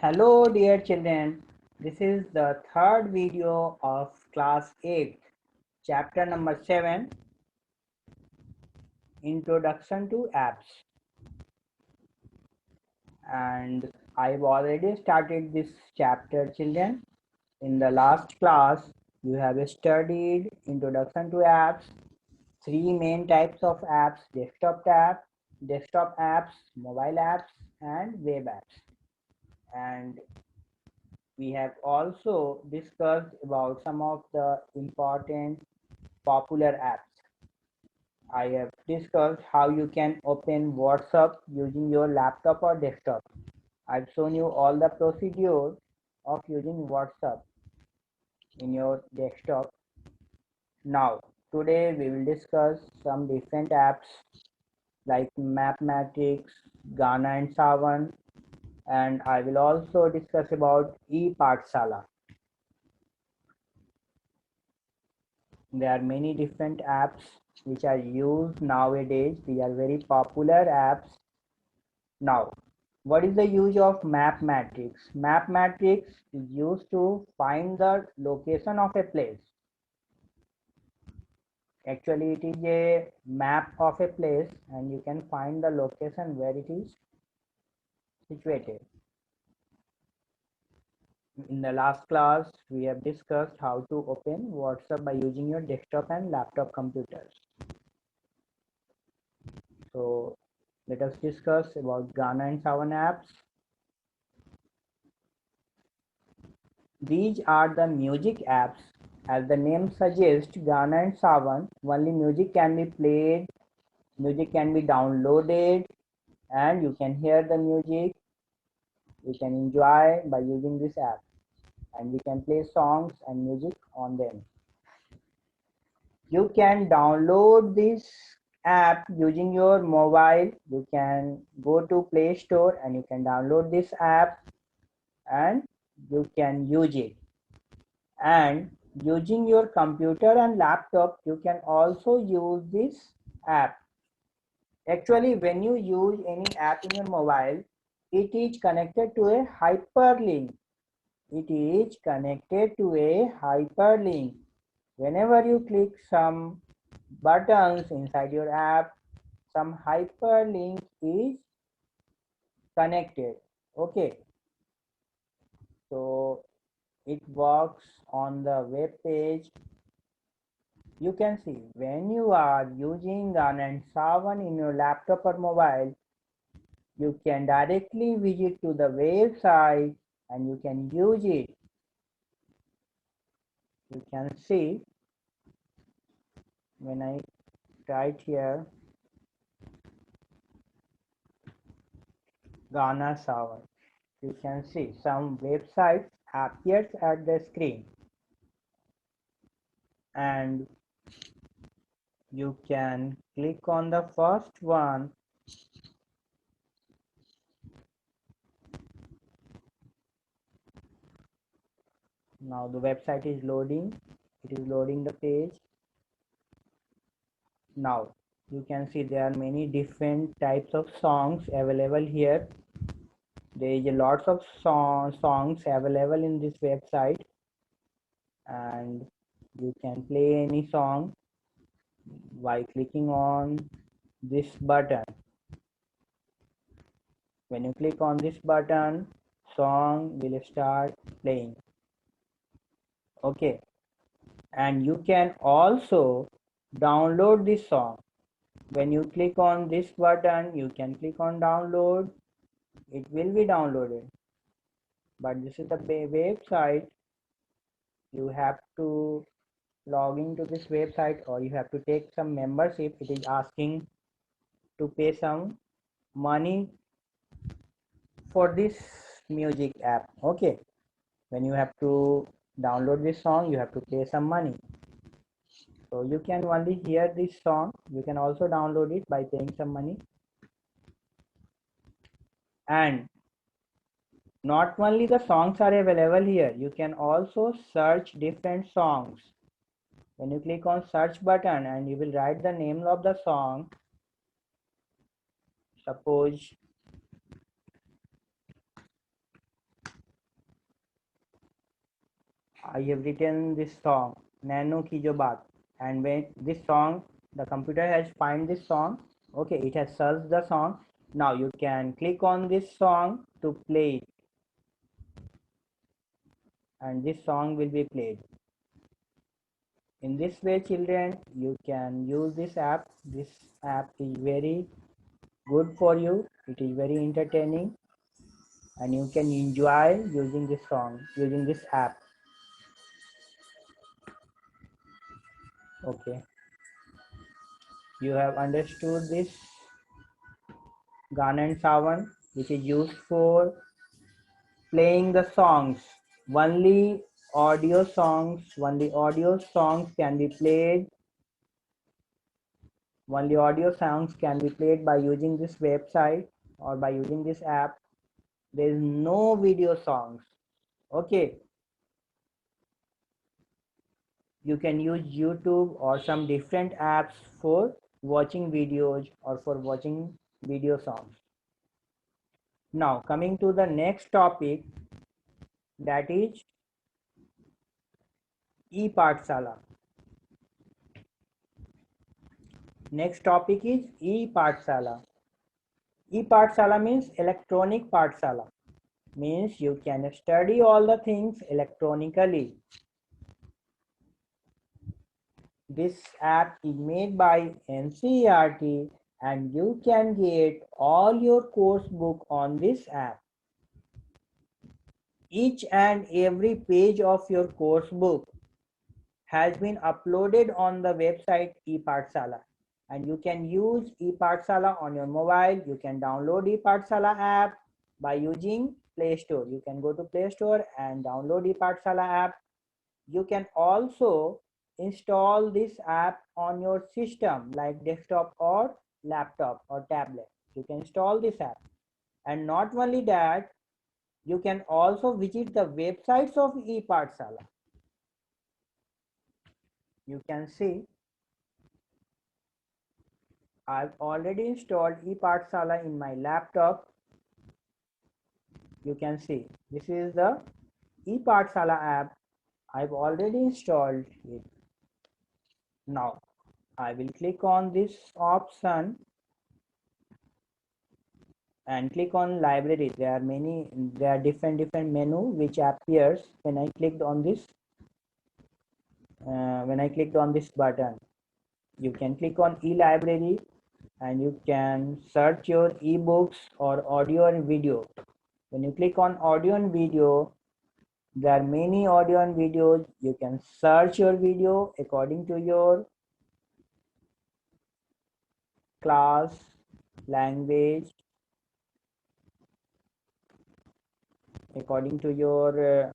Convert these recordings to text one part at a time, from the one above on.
Hello dear children, this is the third video of class 8, chapter number 7, Introduction to Apps. And I've already started this chapter, children. In the last class, you have studied Introduction to Apps, three main types of apps: desktop apps, mobile apps, and web apps. And we have also discussed about some of the important popular apps. I have discussed how you can open WhatsApp using your laptop or desktop. I've shown you all the procedure of using WhatsApp in your desktop. Now, today we will discuss some different apps like Mathematics, Ghana and Savan, and I will also discuss about ePathshala. There are many different apps which are used nowadays. These are very popular apps. Now, what is the use of mathematics? Mathematics is used to find the location of a place. Actually, it is a map of a place and you can find the location where it is situated. In the last class, we have discussed how to open WhatsApp by using your desktop and laptop computers. So let us discuss about Ghana and Savan apps. These are the music apps. As the name suggests, Ghana and Savan, only music can be played, music can be downloaded, and you can hear the music. You can enjoy by using this app, and we can play songs and music on them. You can download this app using your mobile. You can go to Play Store and you can download this app and you can use it. And using your computer and laptop, you can also use this app. Actually, when you use any app in your mobile, it is connected to a hyperlink. It is connected to a hyperlink. Whenever you click some buttons inside your app, some hyperlink is connected. Okay, so it works on the web page. You can see when you are using Ghana and Savan in your laptop or mobile, you can directly visit to the website and you can use it. You can see when I write here Ghana Savan, you can see some websites appears at the screen and you can click on the first one. Now the website is loading. It is loading the page. Now you can see there are many different types of songs available here. There is a lots of songs available in this website and you can play any song by clicking on this button. When you click on this button, song will start playing. Okay, and you can also download this song. When you click on this button, you can click on download. It will be downloaded, but this is the website. You have to log into this website or you have to take some membership. It is asking to pay some money for this music app. Okay, when you have to download this song, you have to pay some money. So you can only hear this song. You can also download it by paying some money. And not only the songs are available here, you can also search different songs. When you click on search button and you will write the name of the song, suppose I have written this song, Nano Ki Jo Baat, and when this song, the computer has find this song, okay, it has searched the song. Now you can click on this song to play it, and this song will be played. In this way, children, you can use this app. This app is very good for you. It is very entertaining, and you can enjoy using this song, using this app. Okay, you have understood this Gana and Savan, which is used for playing the songs. Only only audio songs can be played. Only audio songs can be played by using this website or by using this app. There is no video songs. Okay, you can use YouTube or some different apps for watching videos or for watching video songs. Now coming to the next topic, that is e-Pathshala. Next topic is e-Pathshala. E-Pathshala means electronic Pathshala. Means you can study all the things electronically. This app is made by NCERT and you can get all your course book on this app. Each and every page of your course book has been uploaded on the website ePathshala, and you can use ePathshala on your mobile. You can download ePathshala app by using Play Store. You can go to Play Store and download ePathshala app. You can also install this app on your system like desktop or laptop or tablet. You can install this app, and not only that, you can also visit the websites of ePathshala. You can see I've already installed ePathshala in my laptop. You can see this is the ePathshala app. I've already installed it. Now I will click on this option and click on library. There are different menu which appears when I clicked on this. When I clicked on this button, you can click on e-library and you can search your ebooks or audio and video. When you click on audio and video, there are many audio and videos. You can search your video according to your class, language, according to your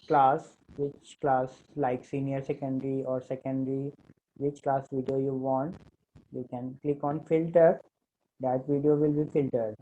class, which class, like senior secondary or secondary, which class video you want. You can click on filter. That video will be filtered.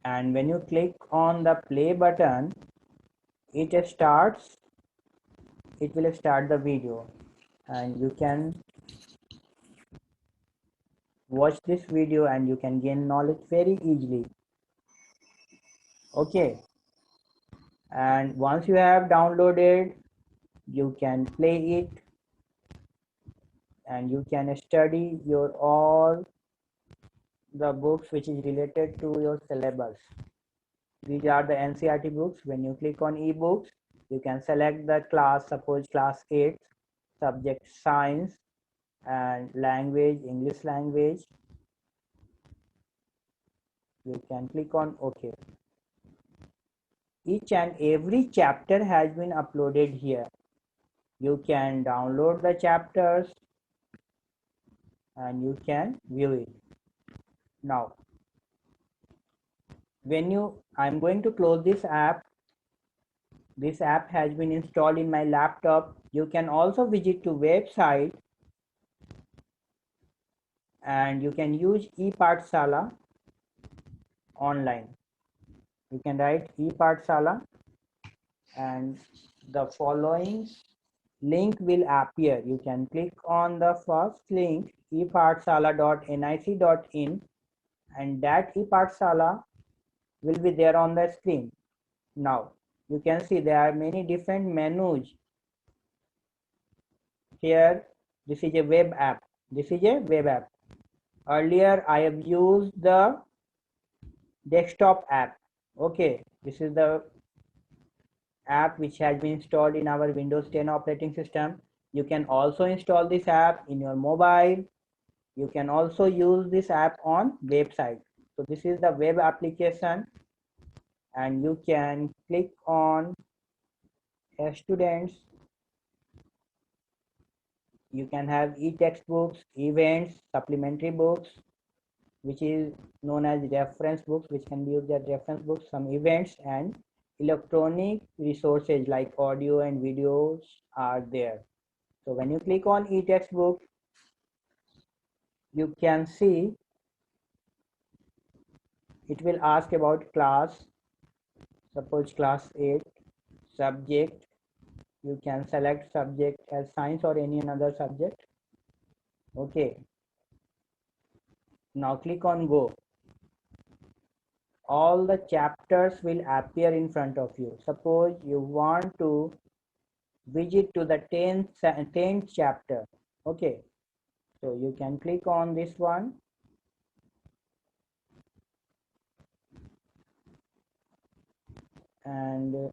And when you click on the play button, it will start the video, and you can watch this video and you can gain knowledge very easily. Okay, and once you have downloaded, you can play it and you can study your all the books which is related to your syllabus. These are the NCERT books. When you click on ebooks, you can select the class, suppose class 8, subject science and language, English language. You can click on OK. Each and every chapter has been uploaded here. You can download the chapters and you can view it. Now, I'm going to close this app. This app has been installed in my laptop. You can also visit to website and you can use ePathshala online. You can write ePathshala and the following link will appear. You can click on the first link epathshala.nic.in and that ePathshala will be there on the screen. Now you can see there are many different menus here. This is a web app. Earlier I have used the desktop app. Okay, this is the app which has been installed in our Windows 10 operating system. You can also install this app in your mobile. You can also use this app on website. So this is the web application, and you can click on students. You can have e-textbooks, events, supplementary books, which is known as reference books, which can be used as reference books, some events, and electronic resources like audio and videos are there. So when you click on e-textbook, you can see it will ask about class. Suppose class 8, subject. You can select subject as science or any another subject. Okay. Now click on go. All the chapters will appear in front of you. Suppose you want to visit to the 10th chapter. Okay. So you can click on this one, and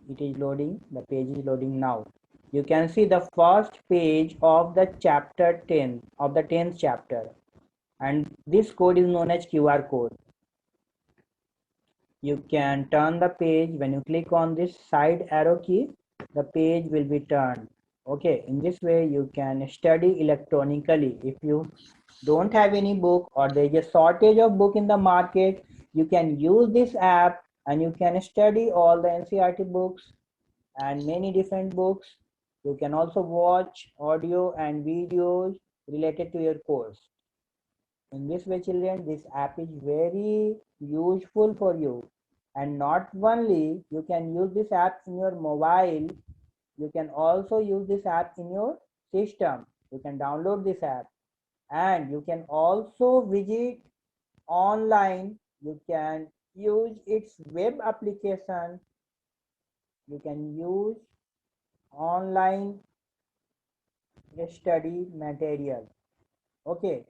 it is loading. The page is loading now. You can see the first page of the chapter 10 of the 10th chapter, and this code is known as QR code. You can turn the page. When you click on this side arrow key, the page will be turned. Okay, in this way you can study electronically. If you don't have any book or there is a shortage of book in the market, you can use this app and you can study all the NCERT books and many different books. You can also watch audio and videos related to your course. In this way, children, this app is very useful for you. And not only you can use this app in your mobile, you can also use this app in your system. You can download this app, and you can also visit online. You can use its web application. You can use online study material. Okay,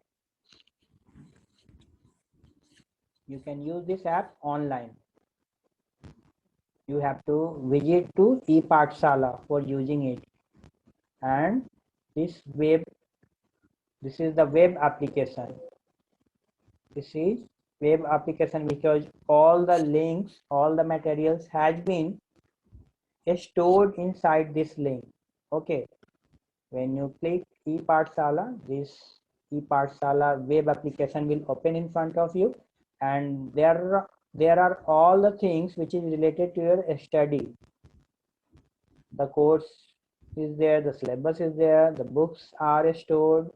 you can use this app online. You have to visit to ePathshala for using it. And this is the web application. This is web application because all the links, all the materials has been stored inside this link. Okay, when you click ePathshala, this ePathshala web application will open in front of you, and there are all the things which is related to your study. The course is there, the syllabus is there, the books are stored.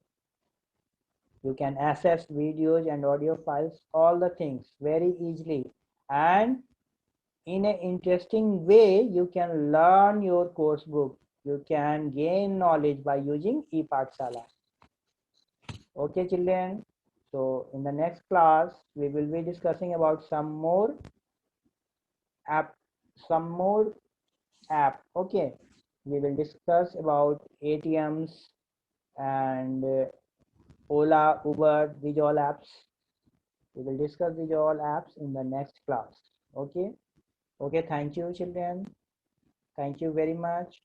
You can access videos and audio files, all the things very easily, and in an interesting way you can learn your course book. You can gain knowledge by using ePathshala. Okay, children, so in the next class we will be discussing about some more app. Okay, we will discuss about ATMs and Ola, Uber, these all apps. We will discuss these all apps in the next class. Okay. Okay. Thank you, children. Thank you very much.